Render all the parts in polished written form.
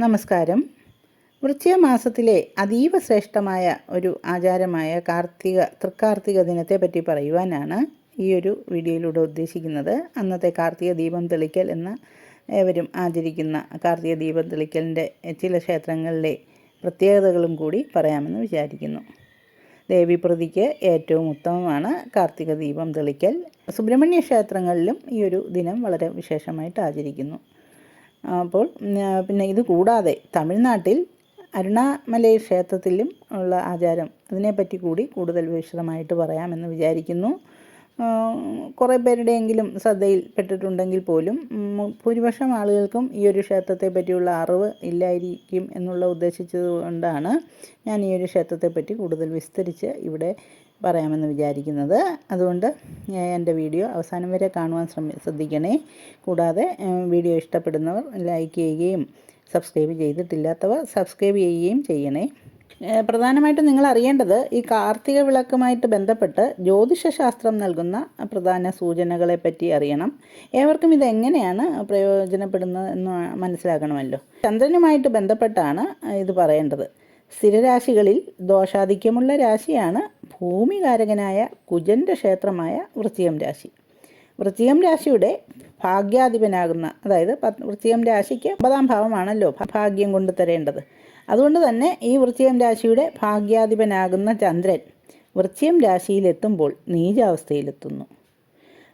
നമസ്കാരം. വൃശ്ചിക മാസത്തിലെ അതീവ ശ്രേഷ്ഠമായ ഒരു ആചാരമായ തൃക്കാർത്തിക ദിനത്തെ പറ്റി പറയുവാനാണ് ഈ ഒരു വീഡിയോയിലൂടെ ഉദ്ദേശിക്കുന്നത്. അന്നത്തെ കാർത്തിക ദീപം തെളിക്കൽ എന്ന ഏവരും ആചരിക്കുന്ന കാർത്തിക ദീപം തെളിക്കലിൻ്റെ ചില ക്ഷേത്രങ്ങളിലെ പ്രത്യേകതകളും കൂടി പറയാമെന്ന് വിചാരിക്കുന്നു. ദേവീപ്രതിക്ക് ഏറ്റവും ഉത്തമമാണ് കാർത്തിക ദീപം തെളിക്കൽ. സുബ്രഹ്മണ്യ ക്ഷേത്രങ്ങളിലും ഈ ഒരു ദിനം വളരെ വിശേഷമായിട്ട് ആചരിക്കുന്നു. അപ്പോൾ പിന്നെ ഇത് കൂടാതെ തമിഴ്നാട്ടിൽ അരുണാമലൈ ക്ഷേത്രത്തിലും ഉള്ള ആചാരം, അതിനെപ്പറ്റി കൂടി കൂടുതൽ വിശദമായിട്ട് പറയാമെന്ന് വിചാരിക്കുന്നു. കുറേ പേരുടെയെങ്കിലും ശ്രദ്ധയിൽപ്പെട്ടിട്ടുണ്ടെങ്കിൽ പോലും ഭൂരിപക്ഷം ആളുകൾക്കും ഈ ഒരു ക്ഷേത്രത്തെ പറ്റിയുള്ള അറിവ് ഇല്ലായിരിക്കും എന്നുള്ള ഉദ്ദേശിച്ചത് കൊണ്ടാണ് ഞാൻ ഈ ഒരു ക്ഷേത്രത്തെപ്പറ്റി കൂടുതൽ വിസ്തരിച്ച് ഇവിടെ പറയാമെന്ന് വിചാരിക്കുന്നത്. അതുകൊണ്ട് എൻ്റെ വീഡിയോ അവസാനം വരെ കാണുവാൻ ശ്രദ്ധിക്കണേ. കൂടാതെ വീഡിയോ ഇഷ്ടപ്പെടുന്നവർ ലൈക്ക് ചെയ്യുകയും സബ്സ്ക്രൈബ് ചെയ്തിട്ടില്ലാത്തവർ സബ്സ്ക്രൈബ് ചെയ്യുകയും ചെയ്യണേ. പ്രധാനമായിട്ടും നിങ്ങൾ അറിയേണ്ടത് ഈ കാർത്തിക വിളക്കുമായിട്ട് ബന്ധപ്പെട്ട് ജ്യോതിഷശാസ്ത്രം നൽകുന്ന പ്രധാന സൂചനകളെ പറ്റി അറിയണം. ഏവർക്കും ഇതെങ്ങനെയാണ് പ്രയോജനപ്പെടുന്നത് എന്ന് മനസ്സിലാക്കണമല്ലോ. ചന്ദ്രനുമായിട്ട് ബന്ധപ്പെട്ടാണ് ഇത് പറയേണ്ടത്. സ്ഥിരരാശികളിൽ ദോഷാധിക്യമുള്ള രാശിയാണ് ഭൂമികാരകനായ കുജൻ്റെ ക്ഷേത്രമായ വൃശ്ചികം രാശി. വൃശ്ചികം രാശിയുടെ ഭാഗ്യാധിപനാകുന്ന, അതായത് വൃശ്ചികം രാശിക്ക് 9ാം ഭാവമാണല്ലോ ഭാഗ്യം കൊണ്ട് തരേണ്ടത്. അതുകൊണ്ട് തന്നെ ഈ വൃശ്ചികം രാശിയുടെ ഭാഗ്യാധിപനാകുന്ന ചന്ദ്രൻ വൃശ്ചികം രാശിയിലെത്തുമ്പോൾ നീചാവസ്ഥയിലെത്തുന്നു.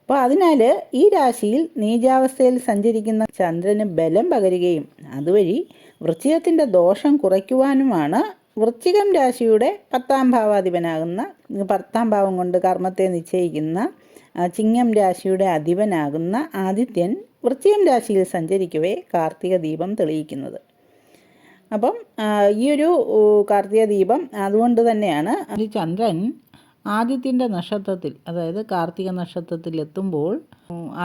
അപ്പോൾ അതിനാൽ ഈ രാശിയിൽ നീചാവസ്ഥയിൽ സഞ്ചരിക്കുന്ന ചന്ദ്രന് ബലം പകരുകയും അതുവഴി വൃശ്ചികത്തിൻ്റെ ദോഷം കുറയ്ക്കുവാനുമാണ് വൃശ്ചികം രാശിയുടെ 10ാം ഭാവാധിപനാകുന്ന, 10ാം ഭാവം കൊണ്ട് കർമ്മത്തെ നിശ്ചയിക്കുന്ന ചിങ്ങം രാശിയുടെ അധിപനാകുന്ന ആദിത്യൻ വൃശ്ചികം രാശിയിൽ സഞ്ചരിക്കവേ കാർത്തിക ദീപം തെളിയിക്കുന്നത്. അപ്പം ഈ ഒരു കാർത്തിക ദീപം അതുകൊണ്ട് തന്നെയാണ് ഈ ചന്ദ്രൻ ആദിത്യൻ്റെ നക്ഷത്രത്തിൽ, അതായത് കാർത്തിക നക്ഷത്രത്തിൽ എത്തുമ്പോൾ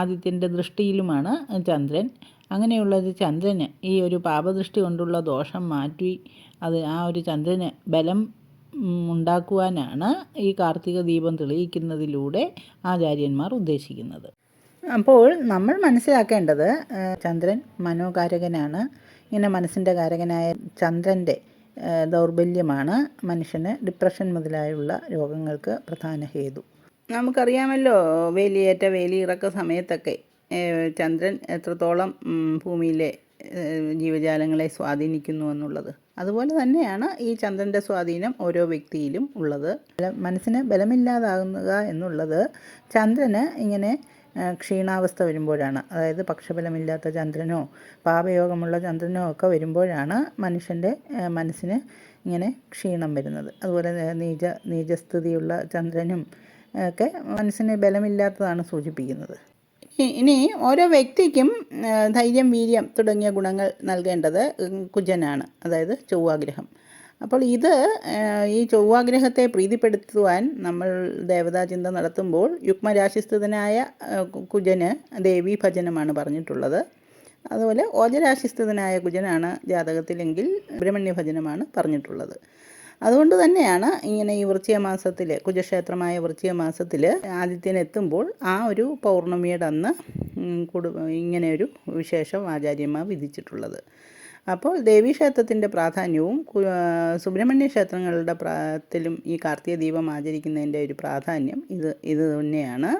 ആദിത്യൻ്റെ ദൃഷ്ടിയിലുമാണ് ചന്ദ്രൻ. അങ്ങനെയുള്ളൊരു ചന്ദ്രന് ഈ ഒരു പാപദൃഷ്ടി കൊണ്ടുള്ള ദോഷം മാറ്റി ആ ഒരു ചന്ദ്രന് ബലം ഉണ്ടാക്കുവാനാണ് ഈ കാർത്തിക ദീപം തെളിയിക്കുന്നതിലൂടെ ആചാര്യന്മാർ ഉദ്ദേശിക്കുന്നത്. അപ്പോൾ നമ്മൾ മനസ്സിലാക്കേണ്ടത് ചന്ദ്രൻ മനോകാരകനാണ്. ഇങ്ങനെ മനസ്സിൻ്റെ കാരകനായ ചന്ദ്രൻ്റെ ദൗർബല്യമാണ് മനുഷ്യന് ഡിപ്രഷൻ മുതലായുള്ള രോഗങ്ങൾക്ക് പ്രധാന ഹേതു. നമുക്കറിയാമല്ലോ, വേലിയിറക്ക സമയത്തൊക്കെ ചന്ദ്രൻ എത്രത്തോളം ഭൂമിയിലെ ജീവജാലങ്ങളെ സ്വാധീനിക്കുന്നു എന്നുള്ളത്. അതുപോലെ തന്നെയാണ് ഈ ചന്ദ്രൻ്റെ സ്വാധീനം ഓരോ വ്യക്തിയിലും ഉള്ളത്. മനസ്സിന് ബലമില്ലാതാകുക എന്നുള്ളത് ചന്ദ്രന് ഇങ്ങനെ ക്ഷീണാവസ്ഥ വരുമ്പോഴാണ്, അതായത് പക്ഷബലമില്ലാത്ത ചന്ദ്രനോ പാപയോഗമുള്ള ചന്ദ്രനോ ഒക്കെ വരുമ്പോഴാണ് മനുഷ്യൻ്റെ മനസ്സിന് ഇങ്ങനെ ക്ഷീണം വരുന്നത്. അതുപോലെ നീചസ്ഥിതിയുള്ള ചന്ദ്രനും ഒക്കെ മനസ്സിന് ബലമില്ലാത്തതാണ് സൂചിപ്പിക്കുന്നത്. ഇനി ഓരോ വ്യക്തിക്കും ധൈര്യം, വീര്യം തുടങ്ങിയ ഗുണങ്ങൾ നൽകേണ്ടത് കുജനാണ്, അതായത് ചൊവ്വാഗ്രഹം. അപ്പോൾ ഈ ചൊവ്വാഗ്രഹത്തെ പ്രീതിപ്പെടുത്തുവാൻ നമ്മൾ ദേവതാചിന്ത നടത്തുമ്പോൾ യുഗ്മരാശിസ്ഥിതനായ കുജന് ദേവീ ഭജനമാണ് പറഞ്ഞിട്ടുള്ളത്. അതുപോലെ ഓജരാശിസ്ഥിതനായ കുജനാണ് ജാതകത്തിലെങ്കിൽ സുബ്രഹ്മണ്യ ഭജനമാണ് പറഞ്ഞിട്ടുള്ളത്. അതുകൊണ്ട് തന്നെയാണ് ഇങ്ങനെ ഈ വൃശ്ചിക മാസത്തിൽ, കുജക്ഷേത്രമായ വൃശ്ചിക മാസത്തിൽ ആദിത്യൻ എത്തുമ്പോൾ ആ ഒരു പൗർണമിയുടെ അന്ന് ഇങ്ങനെയൊരു വിശേഷം ആചാര്യന്മാർ വിധിച്ചിട്ടുള്ളത്. അപ്പോൾ ദേവീക്ഷേത്രത്തിൻ്റെ പ്രാധാന്യവും സുബ്രഹ്മണ്യ ക്ഷേത്രങ്ങളുടെ ത്തിലും ഈ കാർത്തിക ദീപം ആചരിക്കുന്നതിൻ്റെ ഒരു പ്രാധാന്യം ഇത് തന്നെയാണ്.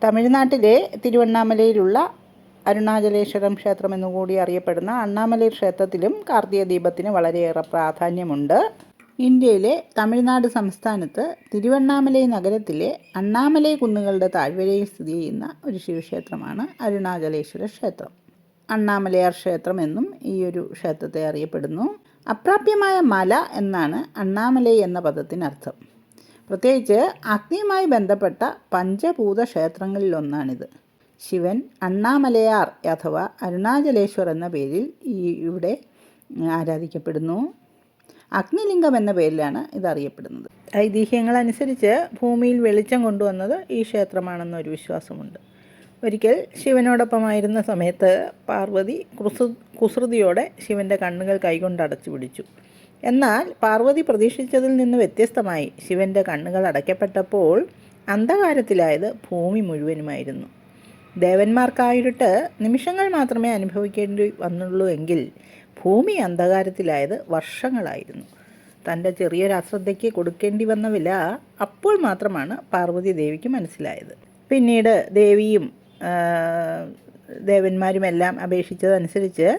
തമിഴ്നാട്ടിലെ തിരുവണ്ണാമലയിലുള്ള അരുണാചലേശ്വരം ക്ഷേത്രം എന്നുകൂടി അറിയപ്പെടുന്ന അണ്ണാമലൈ ക്ഷേത്രത്തിലും കാർത്തിക ദീപത്തിന് വളരെയേറെ പ്രാധാന്യമുണ്ട്. ഇന്ത്യയിലെ തമിഴ്നാട് സംസ്ഥാനത്ത് തിരുവണ്ണാമലൈ നഗരത്തിലെ അണ്ണാമലൈ കുന്നുകളുടെ താഴ്വരയിൽ സ്ഥിതി ചെയ്യുന്ന ഒരു ശിവക്ഷേത്രമാണ് അരുണാചലേശ്വര ക്ഷേത്രം. അണ്ണാമലയാർ ക്ഷേത്രം എന്നും ഈ ഒരു ക്ഷേത്രത്തെ അറിയപ്പെടുന്നു. അപ്രാപ്യമായ മല എന്നാണ് അണ്ണാമലൈ എന്ന പദത്തിനർത്ഥം. പ്രത്യേകിച്ച് അഗ്നിയുമായി ബന്ധപ്പെട്ട പഞ്ചഭൂത ക്ഷേത്രങ്ങളിലൊന്നാണിത്. ശിവൻ അണ്ണാമലയാർ അഥവാ അരുണാചലേശ്വർ എന്ന പേരിൽ ഇവിടെ ആരാധിക്കപ്പെടുന്നു. അഗ്നിലിംഗം എന്ന പേരിലാണ് ഇതറിയപ്പെടുന്നത്. ഐതിഹ്യങ്ങളനുസരിച്ച് ഭൂമിയിൽ വെളിച്ചം കൊണ്ടുവന്നത് ഈ ക്ഷേത്രമാണെന്നൊരു വിശ്വാസമുണ്ട്. ഒരിക്കൽ ശിവനോടൊപ്പമായിരുന്ന സമയത്ത് പാർവതി കുസൃതിയോടെ ശിവൻ്റെ കണ്ണുകൾ കൈകൊണ്ട് അടച്ചു പിടിച്ചു. എന്നാൽ പാർവതി പ്രതീക്ഷിച്ചതിൽ നിന്ന് വ്യത്യസ്തമായി ശിവൻ്റെ കണ്ണുകൾ അടയ്ക്കപ്പെട്ടപ്പോൾ അന്ധകാരത്തിലായത് ഭൂമി മുഴുവനുമായിരുന്നു. ദേവന്മാർക്കായിരുട്ട് നിമിഷങ്ങൾ മാത്രമേ അനുഭവിക്കേണ്ടി വന്നുള്ളൂ എങ്കിൽ ഭൂമി അന്ധകാരത്തിലായത് വർഷങ്ങളായിരുന്നു. തൻ്റെ ചെറിയൊരു അശ്രദ്ധയ്ക്ക് കൊടുക്കേണ്ടി വന്ന വില അപ്പോൾ മാത്രമാണ് പാർവതി ദേവിക്ക് മനസ്സിലായത്. പിന്നീട് ദേവിയും ദേവന്മാരുമെല്ലാം അപേക്ഷിച്ചതനുസരിച്ച്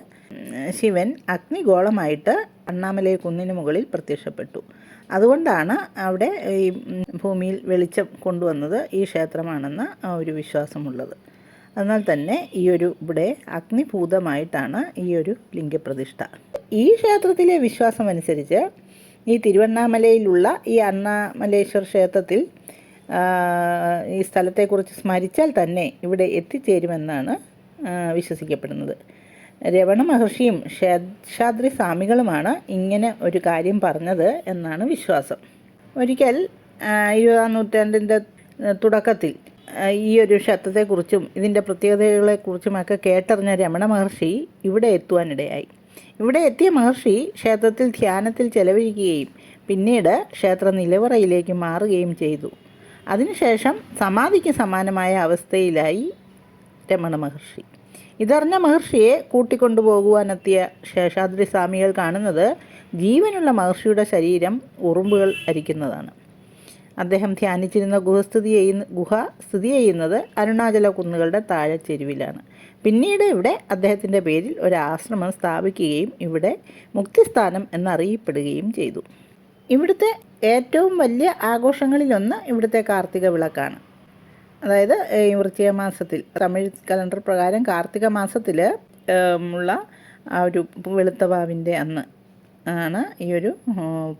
ശിവൻ അഗ്നിഗോളമായിട്ട് അണ്ണാമലൈ കുന്നിന് മുകളിൽ പ്രത്യക്ഷപ്പെട്ടു. അതുകൊണ്ടാണ് അവിടെ ഈ ഭൂമിയിൽ വെളിച്ചം കൊണ്ടുവന്നത് ഈ ക്ഷേത്രമാണെന്ന് ഒരു വിശ്വാസമുള്ളത്. അതിനാൽ തന്നെ ഇവിടെ അഗ്നിഭൂതമായിട്ടാണ് ഈ ഒരു ലിംഗപ്രതിഷ്ഠ. ഈ ക്ഷേത്രത്തിലെ വിശ്വാസമനുസരിച്ച് ഈ തിരുവണ്ണാമലയിലുള്ള ഈ അണ്ണാമലേശ്വർ ക്ഷേത്രത്തിൽ ഈ സ്ഥലത്തെക്കുറിച്ച് സ്മരിച്ചാൽ തന്നെ ഇവിടെ എത്തിച്ചേരുമെന്നാണ് വിശ്വസിക്കപ്പെടുന്നത്. രമണ മഹർഷിയും ശേഷാദ്രി സ്വാമികളുമാണ് ഇങ്ങനെ ഒരു കാര്യം പറഞ്ഞത് എന്നാണ് വിശ്വാസം. ഒരിക്കൽ 20-ാം നൂറ്റാണ്ടിൻ്റെ തുടക്കത്തിൽ ഈ ഒരു ക്ഷേത്രത്തെക്കുറിച്ചും ഇതിൻ്റെ പ്രത്യേകതകളെക്കുറിച്ചുമൊക്കെ കേട്ടറിഞ്ഞ രമണ മഹർഷി ഇവിടെ എത്തുവാനിടയായി. ഇവിടെ എത്തിയ മഹർഷി ക്ഷേത്രത്തിൽ ധ്യാനത്തിൽ ചെലവഴിക്കുകയും പിന്നീട് ക്ഷേത്ര നിലവറയിലേക്ക് മാറുകയും ചെയ്തു. അതിനുശേഷം സമാധിക്ക് സമാനമായ അവസ്ഥയിലായി രമണ മഹർഷി. ഇതറിഞ്ഞ മഹർഷിയെ കൂട്ടിക്കൊണ്ടുപോകുവാനെത്തിയ ശേഷാദ്രി സ്വാമികൾ കാണുന്നത് ജീവനുള്ള മഹർഷിയുടെ ശരീരം ഉറുമ്പുകൾ അരിക്കുന്നതാണ്. അദ്ദേഹം ധ്യാനിച്ചിരുന്ന ഗുഹ സ്ഥിതി ചെയ്യുന്നത് അരുണാചല കുന്നുകളുടെ താഴെച്ചെരുവിലാണ്. പിന്നീട് ഇവിടെ അദ്ദേഹത്തിൻ്റെ പേരിൽ ഒരു ആശ്രമം സ്ഥാപിക്കുകയും ഇവിടെ മുക്തിസ്ഥാനം എന്നറിയപ്പെടുകയും ചെയ്തു. ഇവിടുത്തെ ഏറ്റവും വലിയ ആഘോഷങ്ങളിലൊന്ന് ഇവിടുത്തെ കാർത്തിക വിളക്കാണ്. അതായത് വൃശ്ചിക മാസത്തിൽ, തമിഴ് കലണ്ടർ പ്രകാരം കാർത്തിക മാസത്തിൽ ഉള്ള ആ ഒരു വെളുത്തവാവിൻ്റെ അന്ന് ആണ് ഈ ഒരു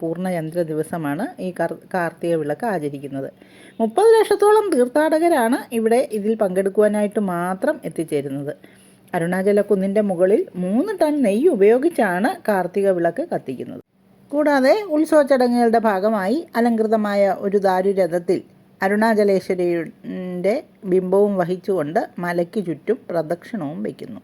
പൂർണ്ണചന്ദ്ര ദിവസമാണ് ഈ കാർത്തിക വിളക്ക് ആചരിക്കുന്നത്. 30 ലക്ഷത്തോളം തീർത്ഥാടകരാണ് ഇവിടെ ഇതിൽ പങ്കെടുക്കുവാനായിട്ട് മാത്രം എത്തിച്ചേരുന്നത്. അരുണാചല കുന്നിൻ്റെ മുകളിൽ 3 ടൺ നെയ്യ് ഉപയോഗിച്ചാണ് കാർത്തിക വിളക്ക് കത്തിക്കുന്നത്. കൂടാതെ ഉത്സവ ചടങ്ങുകളുടെ ഭാഗമായി അലങ്കൃതമായ ഒരു ദാരുരഥത്തിൽ അരുണാചലേശ്വരിയുടെ ബിംബവും വഹിച്ചുകൊണ്ട് മലയ്ക്ക് ചുറ്റും പ്രദക്ഷിണവും വയ്ക്കുന്നു.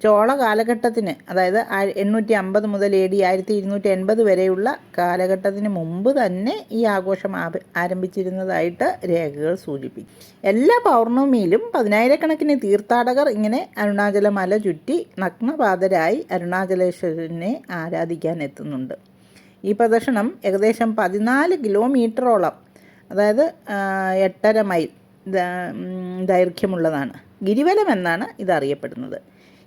ചോള കാലഘട്ടത്തിന്, അതായത് 850 മുതൽ AD 1280 വരെയുള്ള കാലഘട്ടത്തിന് മുമ്പ് തന്നെ ഈ ആഘോഷം ആരംഭിച്ചിരുന്നതായിട്ട് രേഖകൾ സൂചിപ്പിക്കും. എല്ലാ പൗർണമിയിലും 10,000-കണക്കിന് തീർത്ഥാടകർ ഇങ്ങനെ അരുണാചല മല ചുറ്റി നഗ്നപാതരായി അരുണാചലേശ്വരനെ ആരാധിക്കാൻ എത്തുന്നുണ്ട്. ഈ പ്രദക്ഷിണം ഏകദേശം 14 കിലോമീറ്ററോളം, അതായത് 8.5 മൈൽ ദൈർഘ്യമുള്ളതാണ്. ഗിരിവലം എന്നാണ് ഇതറിയപ്പെടുന്നത്.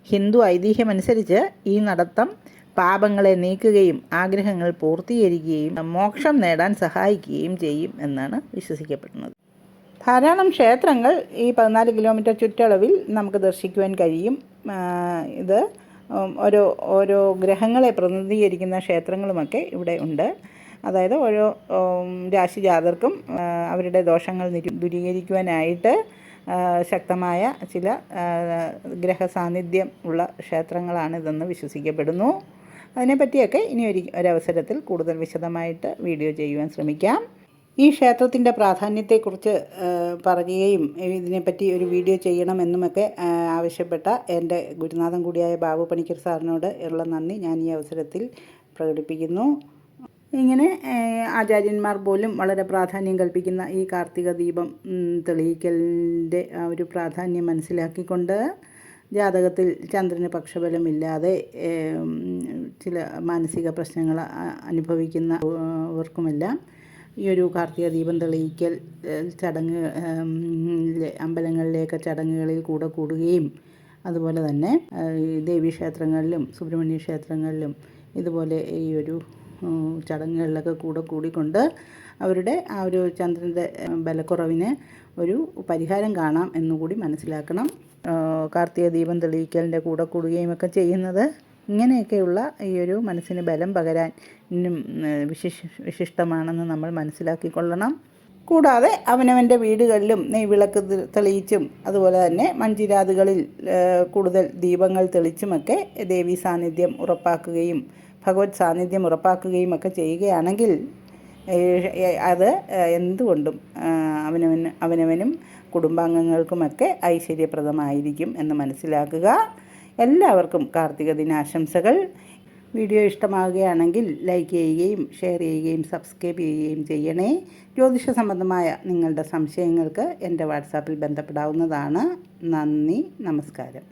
ഹിന്ദു ഐതിഹ്യമനുസരിച്ച് ഈ നടത്തം പാപങ്ങളെ നീക്കുകയും ആഗ്രഹങ്ങൾ പൂർത്തീകരിക്കുകയും മോക്ഷം നേടാൻ സഹായിക്കുകയും ചെയ്യും എന്നാണ് വിശ്വസിക്കപ്പെടുന്നത്. ധാരാളം ക്ഷേത്രങ്ങൾ ഈ 14 കിലോമീറ്റർ ചുറ്റളവിൽ നമുക്ക് ദർശിക്കുവാൻ കഴിയും. ഇത് ഓരോ ഗ്രഹങ്ങളെ പ്രതിനിധീകരിക്കുന്ന ക്ഷേത്രങ്ങളുമൊക്കെ ഇവിടെ ഉണ്ട്. അതായത് ഓരോ രാശിജാതർക്കും അവരുടെ ദോഷങ്ങൾ ദൂരീകരിക്കുവാനായിട്ട് ശക്തമായ ചില ഗ്രഹ സാന്നിധ്യം ഉള്ള ക്ഷേത്രങ്ങളാണിതെന്ന് വിശ്വസിക്കപ്പെടുന്നു. അതിനെപ്പറ്റിയൊക്കെ ഇനി ഒരവസരത്തിൽ കൂടുതൽ വിശദമായിട്ട് വീഡിയോ ചെയ്യുവാൻ ശ്രമിക്കാം. ഈ ക്ഷേത്രത്തിൻ്റെ പ്രാധാന്യത്തെക്കുറിച്ച് പറയുകയും ഇതിനെപ്പറ്റി ഒരു വീഡിയോ ചെയ്യണമെന്നുമൊക്കെ ആവശ്യപ്പെട്ട എൻ്റെ ഗുരുനാഥൻ കൂടിയായ ബാബു പണിക്കർ സാറിനോട് ഉള്ള നന്ദി ഞാൻ ഈ അവസരത്തിൽ പ്രകടിപ്പിക്കുന്നു. ഇങ്ങനെ ആചാര്യന്മാർ പോലും വളരെ പ്രാധാന്യം കൽപ്പിക്കുന്ന ഈ കാർത്തിക ദീപം തെളിയിക്കലിൻ്റെ ഒരു പ്രാധാന്യം മനസ്സിലാക്കിക്കൊണ്ട് ജാതകത്തിൽ ചന്ദ്രന് പക്ഷബലമില്ലാതെ ചില മാനസിക പ്രശ്നങ്ങൾ അനുഭവിക്കുന്നവർക്കുമെല്ലാം ഈ ഒരു കാർത്തിക ദീപം തെളിയിക്കൽ ചടങ്ങ് അമ്പലങ്ങളിലേക്ക് ചടങ്ങുകളിൽ കൂടുകയും അതുപോലെ തന്നെ ദേവീക്ഷേത്രങ്ങളിലും സുബ്രഹ്മണ്യ ക്ഷേത്രങ്ങളിലും ഇതുപോലെ ഈ ഒരു ചടങ്ങുകളിലൊക്കെ കൂടിക്കൊണ്ട് അവരുടെ ആ ഒരു ചന്ദ്രൻ്റെ ബലക്കുറവിന് ഒരു പരിഹാരം കാണാം എന്നുകൂടി മനസ്സിലാക്കണം. കാർത്തിക ദീപം തെളിയിക്കലിൻ്റെ കൂടുകയും ഒക്കെ ചെയ്യുന്നത് ഇങ്ങനെയൊക്കെയുള്ള ഈ ഒരു മനസ്സിന് ബലം പകരാൻ വിശിഷ്ടമാണെന്ന് നമ്മൾ മനസ്സിലാക്കിക്കൊള്ളണം. കൂടാതെ അവനവൻ്റെ വീടുകളിലും നെയ്വിളക്ക് തെളിയിച്ചും അതുപോലെ തന്നെ മൺചിരാതുകളിൽ കൂടുതൽ ദീപങ്ങൾ തെളിച്ചുമൊക്കെ ദേവീ സാന്നിധ്യം ഉറപ്പാക്കുകയും ഭഗവത് സാന്നിധ്യം ഉറപ്പാക്കുകയും ഒക്കെ ചെയ്യുകയാണെങ്കിൽ അത് എന്തുകൊണ്ടും അവനവനും കുടുംബാംഗങ്ങൾക്കുമൊക്കെ ഐശ്വര്യപ്രദമായിരിക്കും എന്ന് മനസ്സിലാക്കുക. എല്ലാവർക്കും കാർത്തിക ദിനാശംസകൾ. വീഡിയോ ഇഷ്ടമാവുകയാണെങ്കിൽ ലൈക്ക് ചെയ്യുകയും ഷെയർ ചെയ്യുകയും സബ്സ്ക്രൈബ് ചെയ്യുകയും ചെയ്യണേ. ജ്യോതിഷ സംബന്ധമായ നിങ്ങളുടെ സംശയങ്ങൾക്ക് എൻ്റെ വാട്സാപ്പിൽ ബന്ധപ്പെടാവുന്നതാണ്. നന്ദി, നമസ്കാരം.